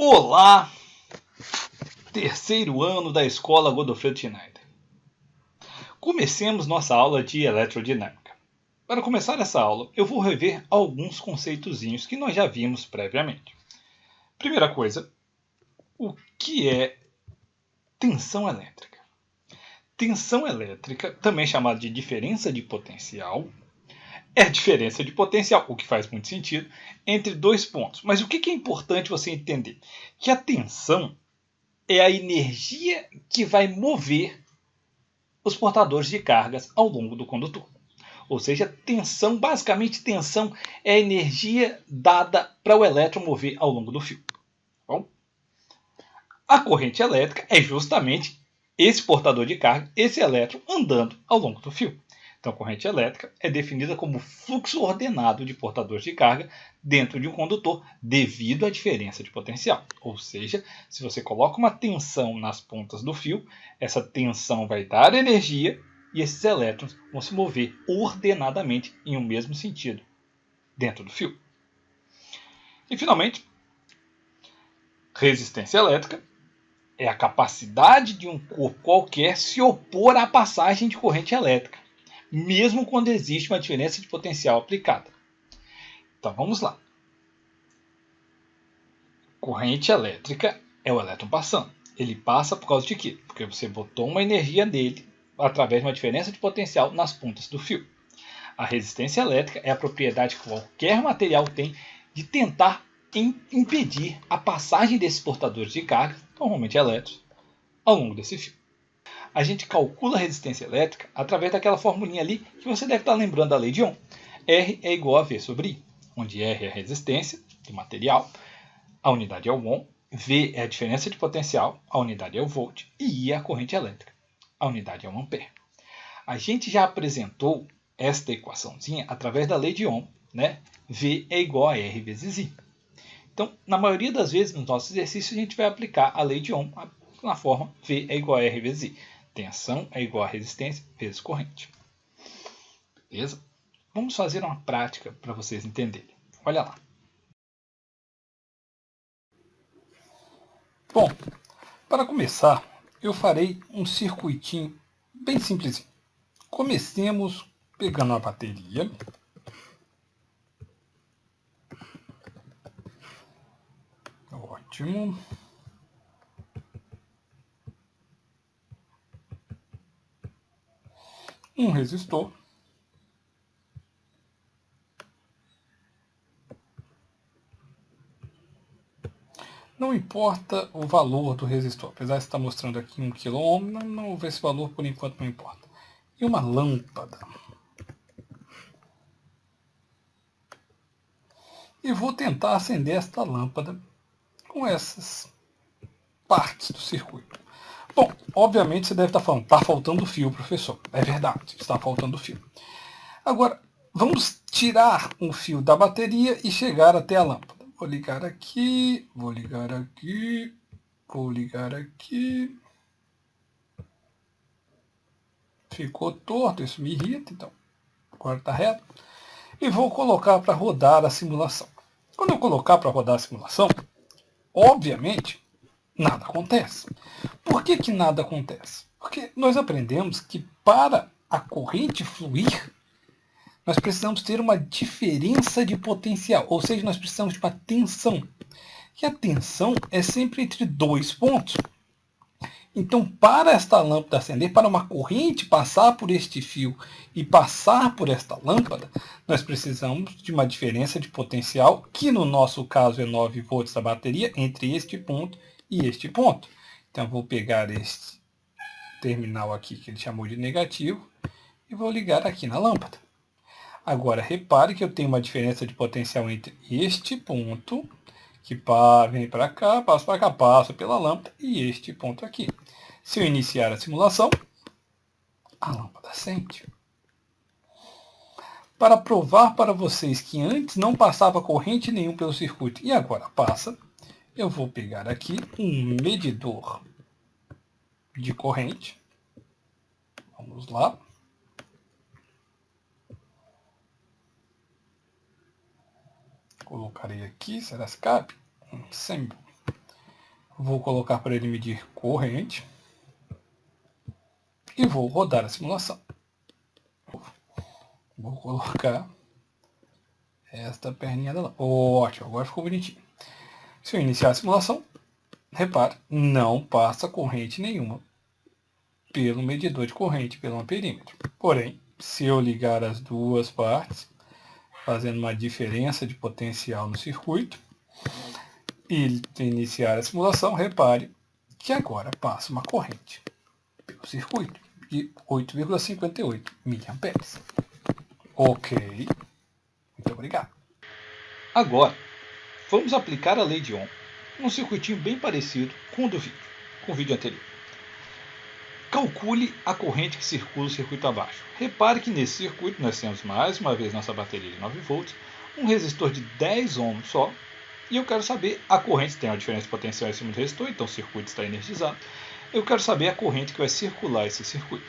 Olá, terceiro ano da Escola Godofredo Schneider. Comecemos nossa aula de eletrodinâmica. Para começar essa aula, eu vou rever alguns conceitozinhos que nós já vimos previamente. Primeira coisa, o que é tensão elétrica? Tensão elétrica, também chamada de diferença de potencial, é a diferença de potencial, o que faz muito sentido, entre dois pontos. Mas o que é importante você entender? Que a tensão é a energia que vai mover os portadores de cargas ao longo do condutor. Ou seja, tensão, basicamente tensão é a energia dada para o elétron mover ao longo do fio. Bom, a corrente elétrica é justamente esse portador de carga, esse elétron andando ao longo do fio. Então, a corrente elétrica é definida como fluxo ordenado de portadores de carga dentro de um condutor devido à diferença de potencial. Ou seja, se você coloca uma tensão nas pontas do fio, essa tensão vai dar energia e esses elétrons vão se mover ordenadamente em um mesmo sentido dentro do fio. E, finalmente, resistência elétrica é a capacidade de um corpo qualquer se opor à passagem de corrente elétrica, mesmo quando existe uma diferença de potencial aplicada. Então vamos lá. Corrente elétrica é o elétron passando. Ele passa por causa de quê? Porque você botou uma energia nele através de uma diferença de potencial nas pontas do fio. A resistência elétrica é a propriedade que qualquer material tem de tentar impedir a passagem desses portadores de carga, normalmente elétrons, ao longo desse fio. A gente calcula a resistência elétrica através daquela formulinha ali que você deve estar lembrando da lei de Ohm. R é igual a V sobre I, onde R é a resistência do material, a unidade é o Ohm, V é a diferença de potencial, a unidade é o volt, e I é a corrente elétrica, a unidade é o ampere. A gente já apresentou esta equaçãozinha através da lei de Ohm, né? V é igual a R vezes I. Então, na maioria das vezes nos nossos exercícios, a gente vai aplicar a lei de Ohm na forma V é igual a R vezes I. Tensão é igual a resistência vezes corrente. Beleza? Vamos fazer uma prática para vocês entenderem. Olha lá. Bom, para começar, eu farei um circuitinho bem simplesinho. Comecemos pegando a bateria. Ótimo. Um resistor. Não importa o valor do resistor, apesar de estar mostrando aqui 1 kΩ, não esse valor por enquanto não importa. E uma lâmpada. E vou tentar acender esta lâmpada com essas partes do circuito. Bom, obviamente você deve estar falando, está faltando fio, professor. É verdade, está faltando fio. Agora, vamos tirar um fio da bateria e chegar até a lâmpada. Vou ligar aqui, vou ligar aqui, vou ligar aqui. Ficou torto, isso me irrita, então agora está reto. E vou colocar para rodar a simulação. Quando eu colocar para rodar a simulação, obviamente, nada acontece. Por que nada acontece? Porque nós aprendemos que para a corrente fluir, nós precisamos ter uma diferença de potencial, ou seja, nós precisamos de uma tensão. E a tensão é sempre entre dois pontos. Então, para esta lâmpada acender, para uma corrente passar por este fio e passar por esta lâmpada, nós precisamos de uma diferença de potencial, que no nosso caso é 9 volts da bateria, entre este ponto e este ponto. Então, eu vou pegar este terminal aqui, que ele chamou de negativo, e vou ligar aqui na lâmpada. Agora, repare que eu tenho uma diferença de potencial entre este ponto, que vem para cá, passa pela lâmpada, e este ponto aqui. Se eu iniciar a simulação, a lâmpada acende. Para provar para vocês que antes não passava corrente nenhuma pelo circuito e agora passa, eu vou pegar aqui um medidor de corrente. Vamos lá. Colocarei aqui, será que cabe? Sempre. Vou colocar para ele medir corrente. E vou rodar a simulação. Vou colocar esta perninha dela. Ótimo, agora ficou bonitinho. Se eu iniciar a simulação, repare, não passa corrente nenhuma pelo medidor de corrente, pelo amperímetro. Porém, se eu ligar as duas partes, fazendo uma diferença de potencial no circuito, e iniciar a simulação, repare que agora passa uma corrente pelo circuito de 8,58 mA. Ok, muito obrigado. Agora, vamos aplicar a lei de Ohm num circuitinho bem parecido com o vídeo anterior. Calcule a corrente que circula o circuito abaixo. Repare que nesse circuito nós temos mais uma vez nossa bateria de 9 volts, um resistor de 10 ohms só, e eu quero saber a corrente, tem uma diferença de potencial em cima do resistor, então o circuito está energizado. Eu quero saber a corrente que vai circular esse circuito.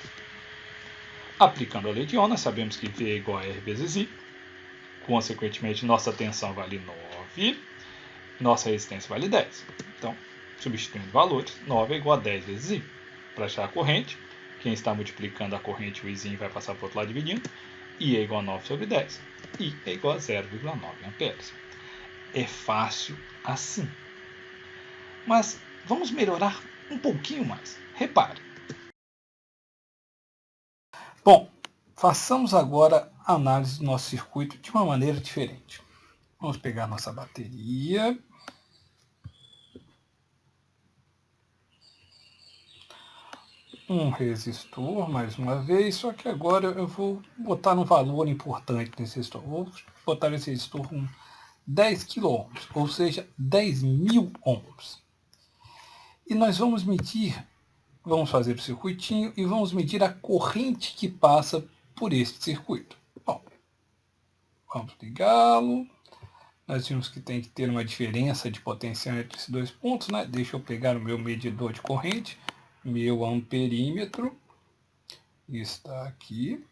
Aplicando a lei de Ohm, nós sabemos que V é igual a R vezes I, consequentemente nossa tensão vale 9, nossa resistência vale 10. Então, substituindo valores, 9 é igual a 10 vezes I. Para achar a corrente, quem está multiplicando a corrente, o Izinho vai passar para o outro lado dividindo, I é igual a 9 sobre 10, I é igual a 0,9 amperes. É fácil assim. Mas vamos melhorar um pouquinho mais. Repare. Bom, façamos agora a análise do nosso circuito de uma maneira diferente. Vamos pegar nossa bateria. Um resistor, mais uma vez, só que agora eu vou botar um valor importante nesse resistor. Vou botar esse resistor com 10 kΩ, ou seja, 10.000 ohms. E nós vamos medir, vamos fazer o circuitinho e vamos medir a corrente que passa por este circuito. Bom, vamos ligá-lo. Nós vimos que tem que ter uma diferença de potencial entre esses dois pontos, né? Deixa eu pegar o meu medidor de corrente, meu amperímetro, está aqui.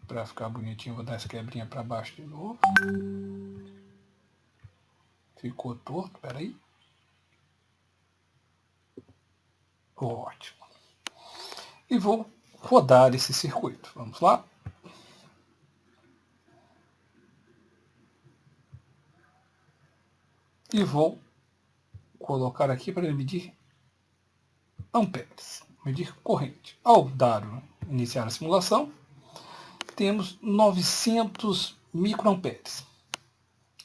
Para ficar bonitinho, vou dar essa quebrinha para baixo de novo. Ficou torto, peraí. Ótimo. E vou rodar esse circuito. Vamos lá. E vou colocar aqui para medir amperes, medir corrente. Ao iniciar a simulação, temos 900 microamperes.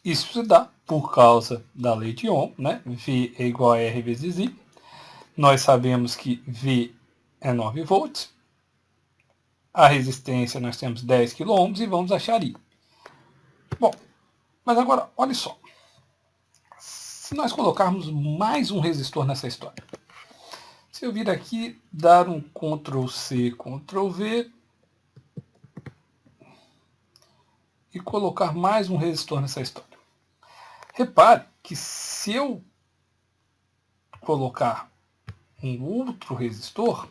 Isso se dá por causa da lei de Ohm, né? V é igual a R vezes I. Nós sabemos que V é 9 volts. A resistência nós temos 10 kΩ e vamos achar I. Bom, mas agora, olha só. Se nós colocarmos mais um resistor nessa história, se eu vir aqui, dar um Ctrl+C, Ctrl+V e colocar mais um resistor nessa história. Repare que se eu colocar um outro resistor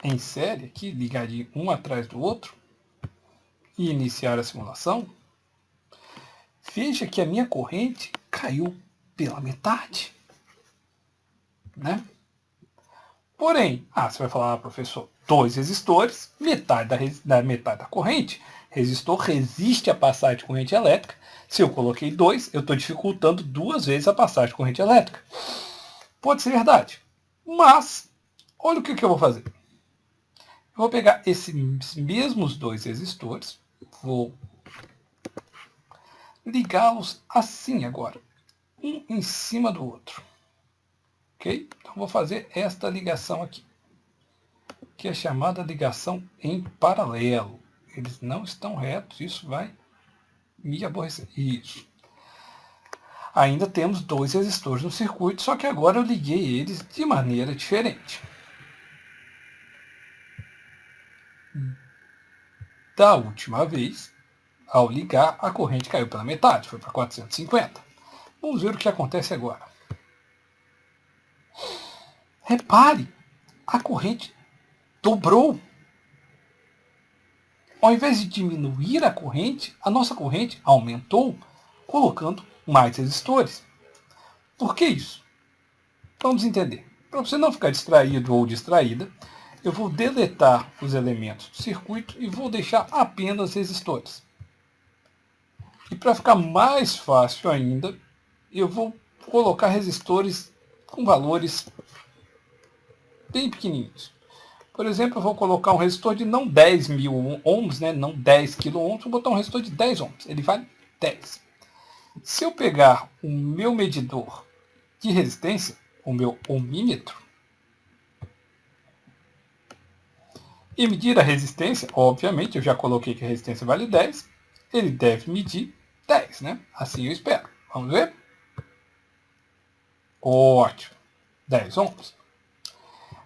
em série, aqui, ligadinho um atrás do outro, e iniciar a simulação, veja que a minha corrente caiu pela metade. Né? Porém, você vai falar, professor, 2 resistores, metade da corrente. Resistor resiste à passagem de corrente elétrica. Se eu coloquei 2, eu estou dificultando 2 vezes a passagem de corrente elétrica. Pode ser verdade. Mas, olha o que eu vou fazer. Eu vou pegar esses mesmos 2 resistores, vou ligá-los assim agora, um em cima do outro. Ok? Então, vou fazer esta ligação aqui, que é chamada ligação em paralelo. Eles não estão retos, isso vai me aborrecer. Isso. Ainda temos 2 resistores no circuito, só que agora eu liguei eles de maneira diferente. Da última vez, ao ligar, a corrente caiu pela metade, foi para 450. Vamos ver o que acontece agora. Repare, a corrente dobrou. ao invés de diminuir a corrente, a nossa corrente aumentou, colocando mais resistores. Por que isso? Vamos entender. Para você não ficar distraído ou distraída, eu vou deletar os elementos do circuito e vou deixar apenas resistores. E para ficar mais fácil ainda, eu vou colocar resistores com valores bem pequenininhos. Por exemplo, eu vou colocar um resistor de não 10.000 ohms, né, não 10 kΩ, vou botar um resistor de 10 ohms. Ele vale 10. Se eu pegar o meu medidor de resistência, o meu ohmímetro, e medir a resistência, obviamente, eu já coloquei que a resistência vale 10, ele deve medir 10, né? Assim eu espero. Vamos ver? Ótimo. 10 ohms.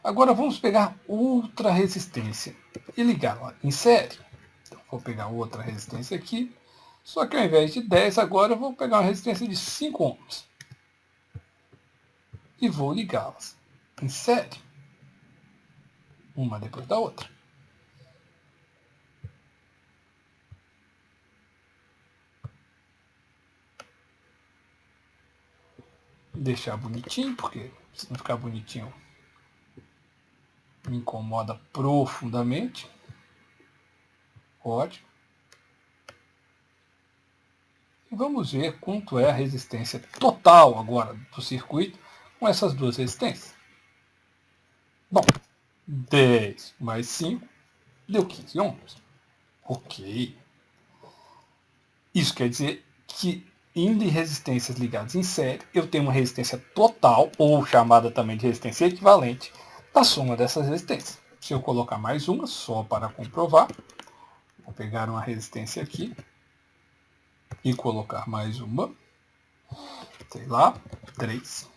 Agora vamos pegar outra resistência e ligá-la em série. Então, vou pegar outra resistência aqui, só que ao invés de 10, agora eu vou pegar uma resistência de 5 ohms. E vou ligá-las em série, uma depois da outra. Deixar bonitinho, porque se não ficar bonitinho me incomoda profundamente. Ótimo. E vamos ver quanto é a resistência total agora do circuito com essas duas resistências. Bom, 10 mais 5 deu 15 ohms. Ok. Isso quer dizer que em resistências ligadas em série, eu tenho uma resistência total, ou chamada também de resistência equivalente, da soma dessas resistências. Se eu colocar mais uma, só para comprovar, vou pegar uma resistência aqui e colocar mais uma, sei lá, 3.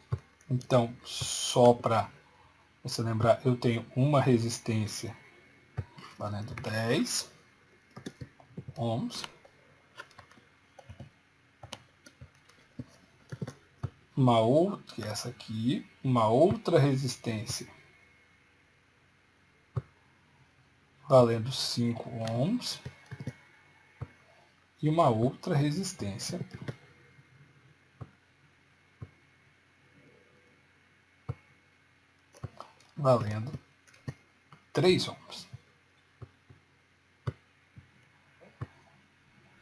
Então, só para você lembrar, eu tenho uma resistência valendo 10 ohms. Uma outra, essa aqui, uma outra resistência valendo 5 ohms e uma outra resistência valendo 3 ohms.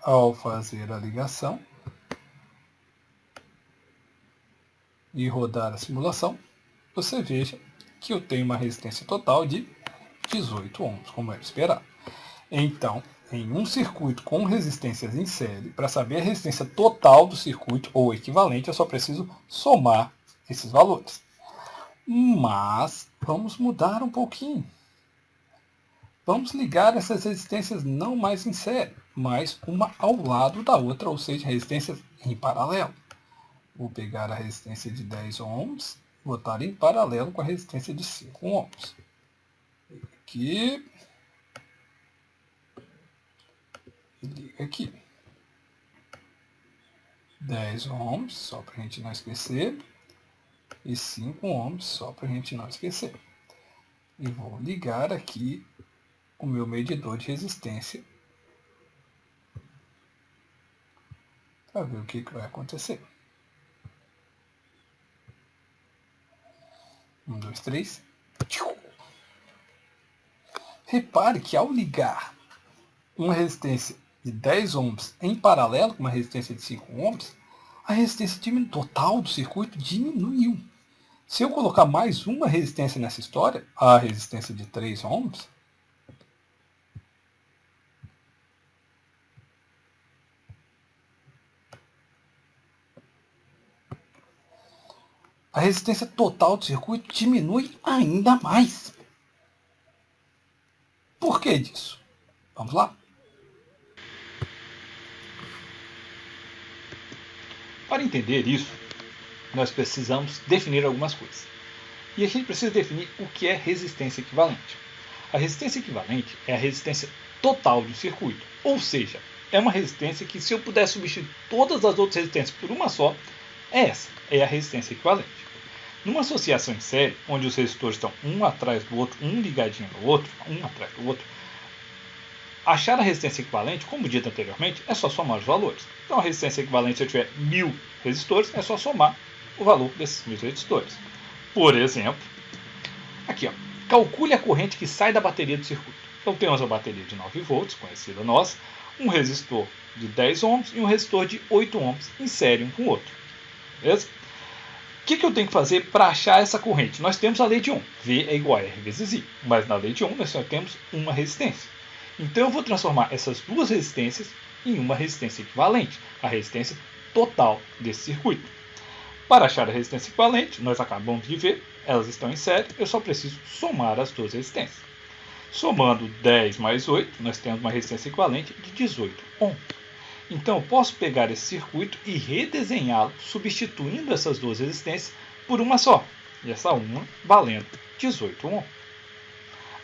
Ao fazer a ligação e rodar a simulação, você veja que eu tenho uma resistência total de 18 ohms, como era esperado. Então, em um circuito com resistências em série, para saber a resistência total do circuito, ou equivalente, eu só preciso somar esses valores. Mas, vamos mudar um pouquinho. Vamos ligar essas resistências não mais em série, mas uma ao lado da outra, ou seja, resistências em paralelo. Vou pegar a resistência de 10 ohms, botar em paralelo com a resistência de 5 ohms. Aqui. E liga aqui. 10 ohms, só para a gente não esquecer. E 5 ohms, só para a gente não esquecer. E vou ligar aqui o meu medidor de resistência para ver o que vai acontecer. 1, 2, 3. Repare que ao ligar uma resistência de 10 ohms em paralelo com uma resistência de 5 ohms, a resistência total do circuito diminuiu. Se eu colocar mais uma resistência nessa história, a resistência de 3 ohms, a resistência total do circuito diminui ainda mais. Por que disso? Vamos lá? Para entender isso, nós precisamos definir algumas coisas. E a gente precisa definir o que é resistência equivalente. A resistência equivalente é a resistência total do circuito, ou seja, é uma resistência que, se eu puder substituir todas as outras resistências por uma só, essa é a resistência equivalente. Numa associação em série, onde os resistores estão um atrás do outro, um ligadinho no outro, um atrás do outro, achar a resistência equivalente, como dito anteriormente, é só somar os valores. Então a resistência equivalente, se eu tiver 1000 resistores, é só somar o valor desses 1000 resistores. Por exemplo, aqui, ó, calcule a corrente que sai da bateria do circuito. Então temos a bateria de 9 volts, conhecida nossa, um resistor de 10 ohms e um resistor de 8 ohms em série um com o outro. Beleza? O que eu tenho que fazer para achar essa corrente? Nós temos a lei de Ohm, V é igual a R vezes I, mas na lei de Ohm nós só temos uma resistência. Então eu vou transformar essas duas resistências em uma resistência equivalente, a resistência total desse circuito. Para achar a resistência equivalente, nós acabamos de ver, elas estão em série, eu só preciso somar as duas resistências. Somando 10 mais 8, nós temos uma resistência equivalente de 18 ohm. Então eu posso pegar esse circuito e redesenhá-lo, substituindo essas duas resistências por uma só, e essa uma valendo 18 ohm.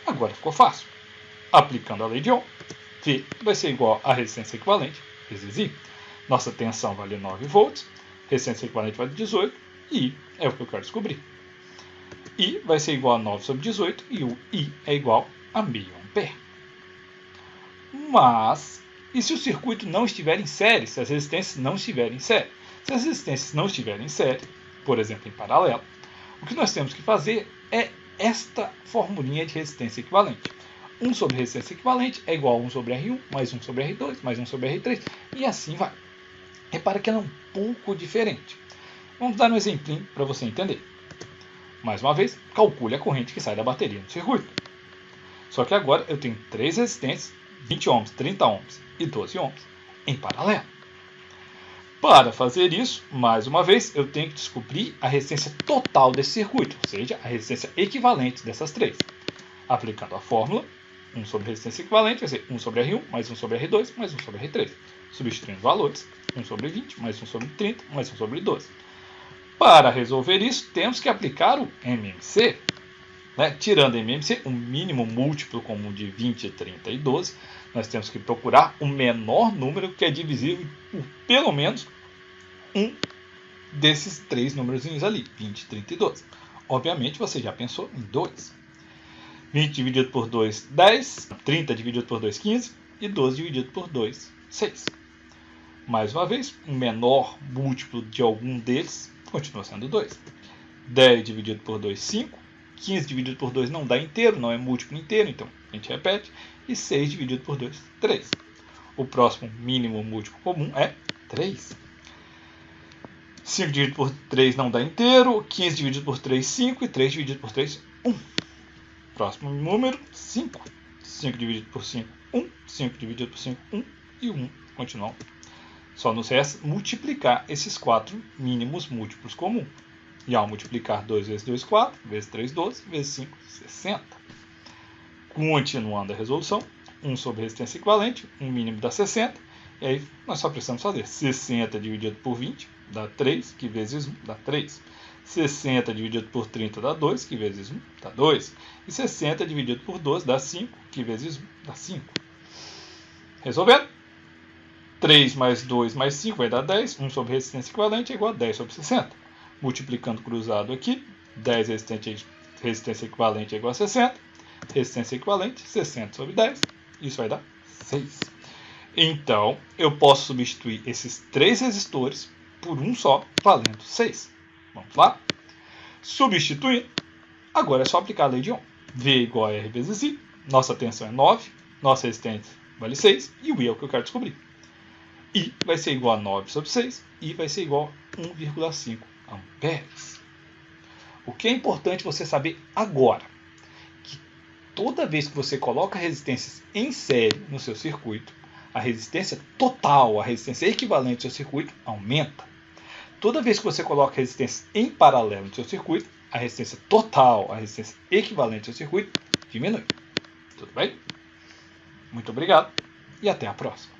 Agora ficou fácil. Aplicando a lei de Ohm, V vai ser igual a resistência equivalente vezes I. Nossa tensão vale 9 volts, resistência equivalente vale 18, e I é o que eu quero descobrir. I vai ser igual a 9 sobre 18, e o I é igual a meio ampere. Mas, e se o circuito não estiver em série, se as resistências não estiverem em série? Se as resistências não estiverem em série, por exemplo, em paralelo, o que nós temos que fazer é esta formulinha de resistência equivalente. 1 sobre resistência equivalente é igual a 1 sobre R1, mais 1 sobre R2, mais 1 sobre R3, e assim vai. Repara que ela é um pouco diferente. Vamos dar um exemplinho para você entender. Mais uma vez, calcule a corrente que sai da bateria no circuito. Só que agora eu tenho 3 resistências, 20 ohms, 30 ohms e 12 ohms, em paralelo. Para fazer isso, mais uma vez, eu tenho que descobrir a resistência total desse circuito, ou seja, a resistência equivalente dessas 3. Aplicando a fórmula, 1 sobre resistência equivalente vai ser 1 sobre R1, mais 1 sobre R2, mais 1 sobre R3. Substituindo valores, 1 sobre 20, mais 1 sobre 30, mais 1 sobre 12. Para resolver isso, temos que aplicar o MMC. Tirando MMC, o mínimo múltiplo comum de 20, 30 e 12, nós temos que procurar o menor número que é divisível por pelo menos um desses 3 números ali, 20, 30 e 12. Obviamente você já pensou em 2. 20 dividido por 2, 10. 30 dividido por 2, 15. E 12 dividido por 2, 6. Mais uma vez, o menor múltiplo de algum deles continua sendo 2. 10 dividido por 2, 5. 15 dividido por 2 não dá inteiro, não é múltiplo inteiro, então a gente repete. E 6 dividido por 2, 3. O próximo mínimo múltiplo comum é 3. 5 dividido por 3 não dá inteiro. 15 dividido por 3, 5. E 3 dividido por 3, 1. Próximo número, 5. 5 dividido por 5, 1. 5 dividido por 5, 1. E 1 continua. Só nos resta multiplicar esses 4 mínimos múltiplos comuns. E ao multiplicar 2 vezes 2, 4, vezes 3, 12, vezes 5, 60. Continuando a resolução, 1 sobre resistência equivalente, um mínimo dá 60. E aí nós só precisamos fazer 60 dividido por 20 dá 3, que vezes 1 dá 3. 60 dividido por 30 dá 2, que vezes 1 dá 2. E 60 dividido por 12 dá 5, que vezes 1 dá 5. Resolvendo? 3 mais 2 mais 5 vai dar 10. 1 sobre resistência equivalente é igual a 10 sobre 60. Multiplicando cruzado aqui, 10 resistência equivalente é igual a 60. Resistência equivalente, 60 sobre 10. Isso vai dar 6. Então, eu posso substituir esses 3 resistores por um só, valendo 6. Vamos lá? Substituindo. Agora é só aplicar a lei de Ohm. V igual a R vezes I. Nossa tensão é 9. Nossa resistência vale 6. E o I é o que eu quero descobrir. I vai ser igual a 9 sobre 6. I vai ser igual a 1,5 amperes. O que é importante você saber agora? Que toda vez que você coloca resistências em série no seu circuito, a resistência total, a resistência equivalente ao seu circuito, aumenta. Toda vez que você coloca resistência em paralelo no seu circuito, a resistência total, a resistência equivalente ao circuito, diminui. Tudo bem? Muito obrigado e até a próxima.